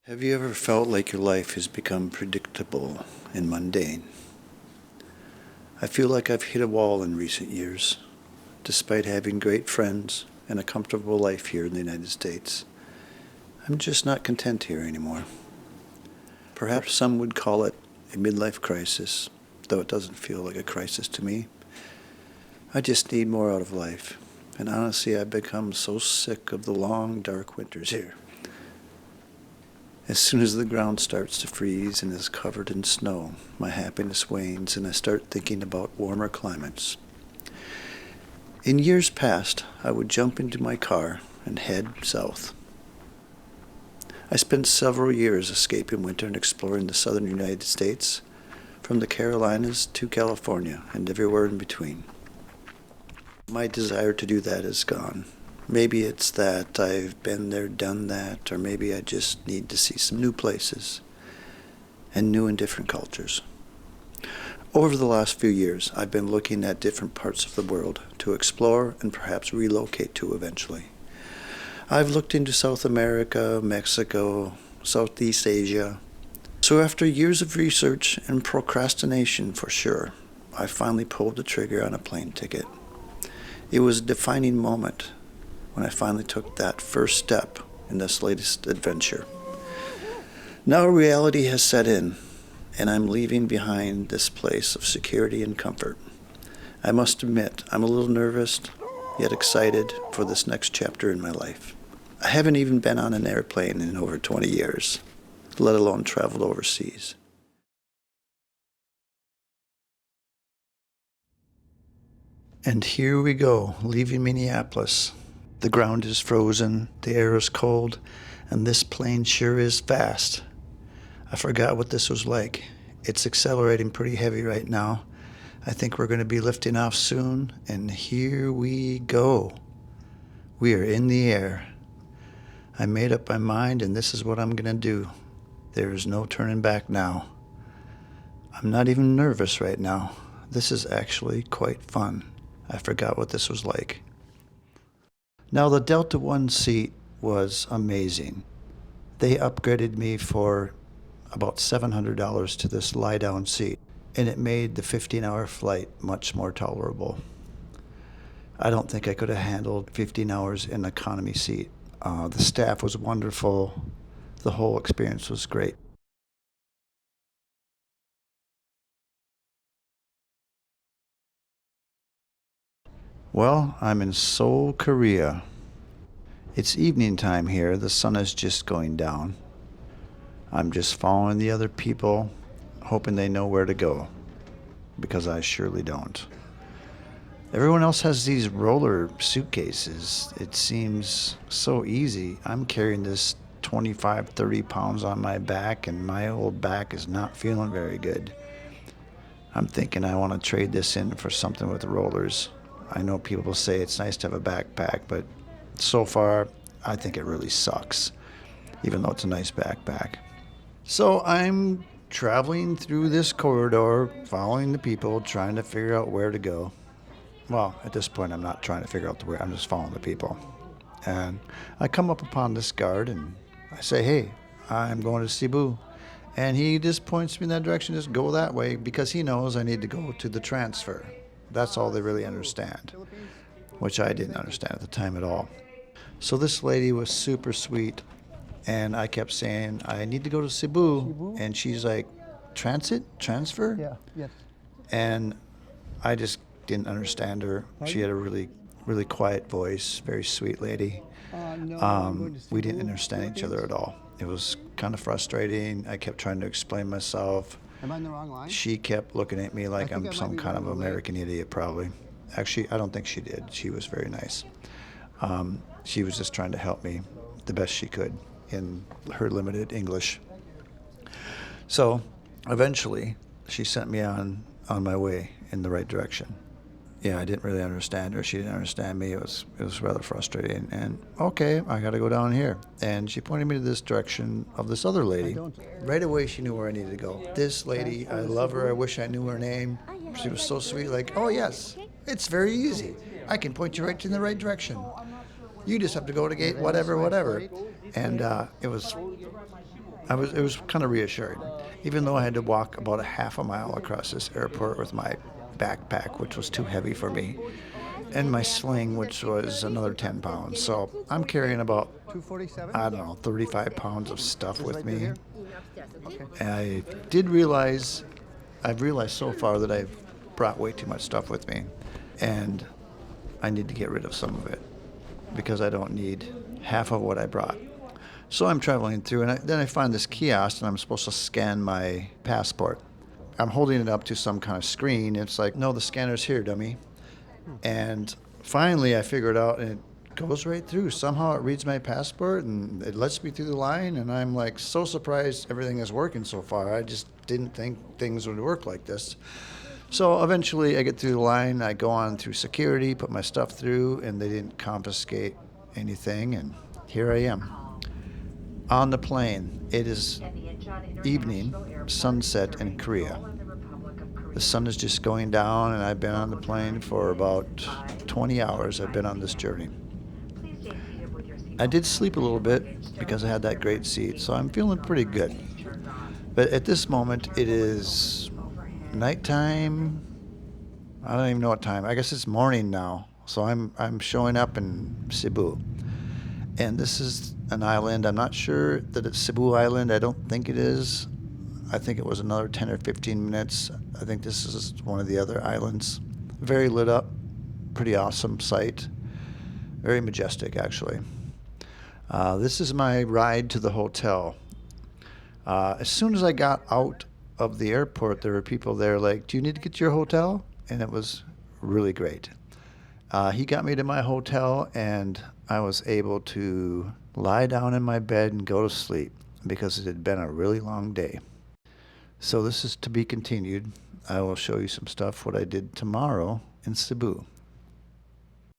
Have you ever felt like your life has become predictable and mundane? I feel like I've hit a wall in recent years. Despite having great friends and a comfortable life here in the United States, I'm just not content here anymore. Perhaps some would call it a midlife crisis, though it doesn't feel like a crisis to me. I just need more out of life, and honestly, I've become so sick of the long, dark winters here. As soon as the ground starts to freeze and is covered in snow, my happiness wanes and I start thinking about warmer climates. In years past, I would jump into my car and head south. I spent several years escaping winter and exploring the southern United States, from the Carolinas to California and everywhere in between. My desire to do that is gone. Maybe it's that I've been there, done that, or maybe I just need to see some new places and new and different cultures. Over the last few years, I've been looking at different parts of the world to explore and perhaps relocate to eventually. I've looked into South America, Mexico, Southeast Asia. So after years of research and procrastination for sure, I finally pulled the trigger on a plane ticket. It was a defining moment when I finally took that first step in this latest adventure. Now reality has set in, and I'm leaving behind this place of security and comfort. I must admit, I'm a little nervous, yet excited for this next chapter in my life. I haven't even been on an airplane in over 20 years, let alone traveled overseas. And here we go, leaving Minneapolis. The ground is frozen, the air is cold, and this plane sure is fast. I forgot what this was like. It's accelerating pretty heavy right now. I think we're going to be lifting off soon, and here we go. We are in the air. I made up my mind, and this is what I'm going to do. There is no turning back now. I'm not even nervous right now. This is actually quite fun. I forgot what this was like. Now, the Delta One seat was amazing. They upgraded me for about $700 to this lie-down seat, and it made the 15-hour flight much more tolerable. I don't think I could have handled 15 hours in economy seat. The staff was wonderful. The whole experience was great. Well, I'm in Seoul, Korea. It's evening time here. The sun is just going down. I'm just following the other people, hoping they know where to go, because I surely don't. Everyone else has these roller suitcases. It seems so easy. I'm carrying this 25, 30 pounds on my back, and my old back is not feeling very good. I'm thinking I want to trade this in for something with rollers. I know people say it's nice to have a backpack, but so far, I think it really sucks, even though it's a nice backpack. So I'm traveling through this corridor, following the people, trying to figure out where to go. Well, at this point, I'm not trying to figure out the way, I'm just following the people. And I come up upon this guard, and I say, hey, I'm going to Cebu. And he just points me in that direction, just go that way, because he knows I need to go to the transfer. That's all they really understand, which I didn't understand at the time at all. So this lady was super sweet, and I kept saying, I need to go to Cebu. And she's like, transfer? Yeah, yes. And I just didn't understand her. She had a really, really quiet voice, very sweet lady. No, I'm going to We Cebu, didn't understand each other at all. It was kind of frustrating. I kept trying to explain myself. Am I in the wrong line? She kept looking at me like I think I I'm might some be kind of running late. American idiot, probably. Actually, I don't think she did. She was very nice. She was just trying to help me the best she could in her limited English. So eventually, she sent me on my way in the right direction. Yeah, I didn't really understand her. She didn't understand me. It was rather frustrating. And okay, I got to go down here. And she pointed me to this direction of this other lady. Right away, she knew where I needed to go. This lady, I love her. I wish I knew her name. She was so sweet. Like, oh yes, it's very easy. I can point you right in the right direction. You just have to go to gate whatever. And it was It was kind of reassuring, even though I had to walk about a half a mile across this airport with my backpack, which was too heavy for me, and my sling, which was another 10 pounds. So I'm carrying about, 247? I don't know, 35 pounds of stuff Just with right through me. here? Okay. And I've realized so far that I've brought way too much stuff with me, and I need to get rid of some of it because I don't need half of what I brought. So I'm traveling through, and then I find this kiosk, and I'm supposed to scan my passport. I'm holding it up to some kind of screen. It's like, no, the scanner's here, dummy. And finally, I figure it out, and it goes right through. Somehow it reads my passport, and it lets me through the line, and I'm like so surprised everything is working so far. I just didn't think things would work like this. So eventually, I get through the line. I go on through security, put my stuff through, and they didn't confiscate anything, and here I am. On the plane, it is evening, sunset in Korea. The sun is just going down, and I've been on the plane for about 20 hours. I've been on this journey. I did sleep a little bit because I had that great seat, so I'm feeling pretty good. But at this moment, it is nighttime. I don't even know what time. I guess it's morning now. So I'm showing up in Cebu. And this is an island. I'm not sure that it's Cebu Island. I don't think it is. I think it was another 10 or 15 minutes. I think this is one of the other islands. Very lit up, pretty awesome sight. Very majestic, actually. This is my ride to the hotel. As soon as I got out of the airport, there were people there like, do you need to get to your hotel? And it was really great. He got me to my hotel, and I was able to lie down in my bed and go to sleep because it had been a really long day. So this is to be continued. I will show you some stuff, what I did tomorrow in Cebu.